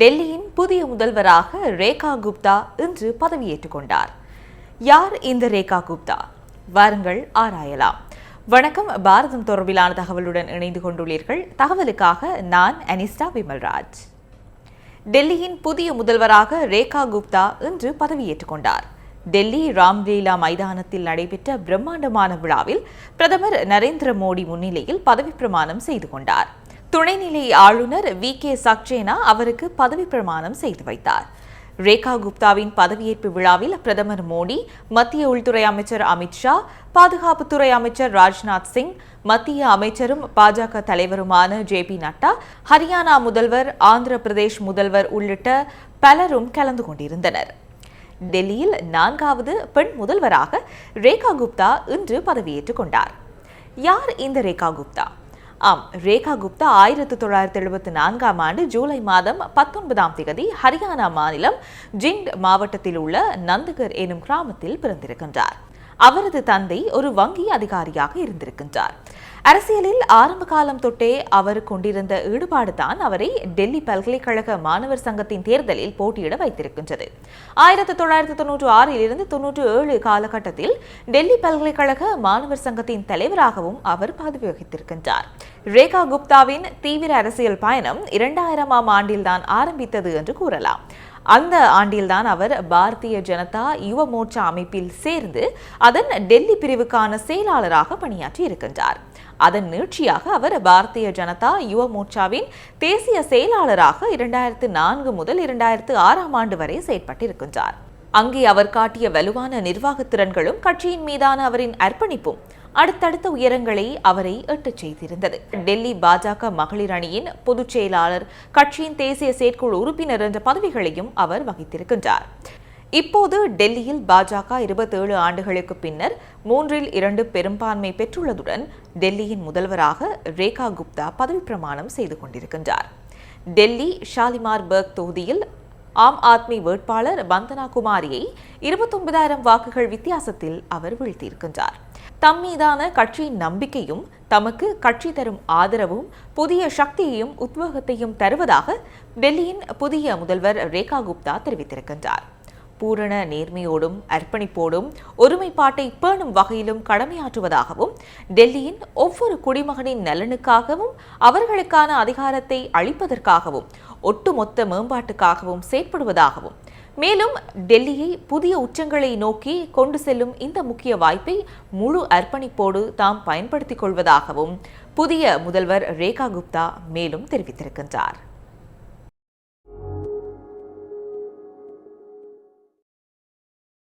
டெல்லியின் புதிய முதல்வராக ரேகா குப்தா இன்று பதவியேற்றுக் கொண்டார். யார் இந்த ரேகா குப்தா? வாருங்கள் ஆராயலாம். வணக்கம். பாரதம் தொடர்பிலான தகவலுடன் இணைந்து கொண்டுள்ளீர்கள். தகவலுக்காக நான் அனிஸ்டா விமல்ராஜ். டெல்லியின் புதிய முதல்வராக ரேகா குப்தா இன்று பதவியேற்றுக் கொண்டார். டெல்லி ராம்லீலா மைதானத்தில் நடைபெற்ற பிரம்மாண்டமான விழாவில் பிரதமர் நரேந்திர மோடி முன்னிலையில் பதவி பிரமாணம் செய்து கொண்டார். துணைநிலை ஆளுநர் வி.கே. சக்சேனா அவருக்கு பதவி பிரமாணம் செய்து வைத்தார். ரேகா குப்தாவின் பதவியேற்பு விழாவில் பிரதமர் மோடி, மத்திய உள்துறை அமைச்சர் அமித்ஷா, பாதுகாப்புத்துறை அமைச்சர் ராஜ்நாத் சிங், மத்திய அமைச்சரும் பாஜக தலைவருமான ஜே.பி. நட்டா, ஹரியானா முதல்வர், ஆந்திர பிரதேஷ் முதல்வர் உள்ளிட்ட பலரும் கலந்து கொண்டிருந்தனர். டெல்லியில் 4வது பெண் முதல்வராக ரேகா குப்தா இன்று பதவியேற்றுக் கொண்டார். யார் இந்த ரேகா குப்தா? ரேகா குப்தா 1974ஆம் ஆண்டு ஜூலை மாதம் 19ஆம் தேதி ஹரியானா மாநிலம் ஜிண்ட் மாவட்டத்தில் உள்ள நந்தகர் எனும் கிராமத்தில் பிறந்திருக்கின்றார். அவரது தந்தை ஒரு வங்கி அதிகாரியாக இருந்திருக்கின்றார். அரசியலில் ஆரம்ப காலம் தொட்டே அவர் கொண்டிருந்த ஈடுபாடு தான் அவரை டெல்லி பல்கலைக்கழக மாணவர் சங்கத்தின் தேர்தலில் போட்டியிட வைத்திருக்கின்றது. 1996 இலிருந்து 97 காலகட்டத்தில் டெல்லி பல்கலைக்கழக மாணவர் சங்கத்தின் தலைவராகவும் அவர் பதவி வகித்திருக்கின்றார். ரேகா குப்தாவின் தீவிர அரசியல் பயணம் 2000ஆம் ஆண்டில்தான் ஆரம்பித்தது என்று கூறலாம். அந்த ஆண்டில்தான் அவர் பாரதிய ஜனதா யுவ மோர்ச்சா அமைப்பில் சேர்ந்து அதன் டெல்லி பிரிவுக்கான செயலாளராக பணியாற்றி இருக்கின்றார். அதன் நீட்சியாக அவர் பாரதிய ஜனதா யுவ மோர்ச்சாவின் தேசிய செயலாளராக 2004 முதல் 2006ஆம் ஆண்டு வரை செயற்பட்டிருக்கின்றார். அங்கே அவர் காட்டிய வலுவான நிர்வாக திறன்களும் கட்சியின் மீதான அவரின் அர்ப்பணிப்பும் அடுத்தடுத்த உயரங்களை அவரை எட்டச் செய்திருந்தது. டெல்லி பாஜக மகளிர் அணியின் பொதுச் செயலாளர், கட்சியின் தேசிய செயற்குழு உறுப்பினர் என்ற பதவிகளையும் அவர் வகித்திருக்கின்றார். இப்போது டெல்லியில் பாஜக 27 ஆண்டுகளுக்கு பின்னர் 3/2 பெரும்பான்மை பெற்றுள்ளதுடன் டெல்லியின் முதல்வராக ரேகா குப்தா பதவி பிரமாணம் செய்து கொண்டிருக்கின்றார். டெல்லி ஷாலிமார் பர்க் தொகுதியில் ஆம் ஆத்மி வேட்பாளர் வந்தனா குமாரியை 29,000 வாக்குகள் வித்தியாசத்தில் அவர் வீழ்த்தியிருக்கின்றார். தம் மீதான கட்சியின் நம்பிக்கையும் தமக்கு கட்சி தரும் ஆதரவும் புதிய சக்தியையும் உத்வேகத்தையும் தருவதாக டெல்லியின் புதிய முதல்வர் ரேகா குப்தா தெரிவித்திருக்கின்றார். பூரண நேர்மையோடும் அர்ப்பணிப்போடும் ஒருமைப்பாட்டை பேணும் வகையிலும் கடமையாற்றுவதாகவும் டெல்லியின் ஒவ்வொரு குடிமகனின் நலனுக்காகவும் அவர்களுக்கான அதிகாரத்தை அளிப்பதற்காகவும் ஒட்டுமொத்த மேம்பாட்டுக்காகவும் செயற்படுவதாகவும் மேலும் டெல்லியை புதிய உச்சங்களை நோக்கி கொண்டு செல்லும் இந்த முக்கிய வாய்ப்பை முழு அர்ப்பணிப்போடு தாம் பயன்படுத்திக் கொள்வதாகவும் புதிய முதல்வர் ரேகா குப்தா மேலும் தெரிவித்திருக்கின்றார்.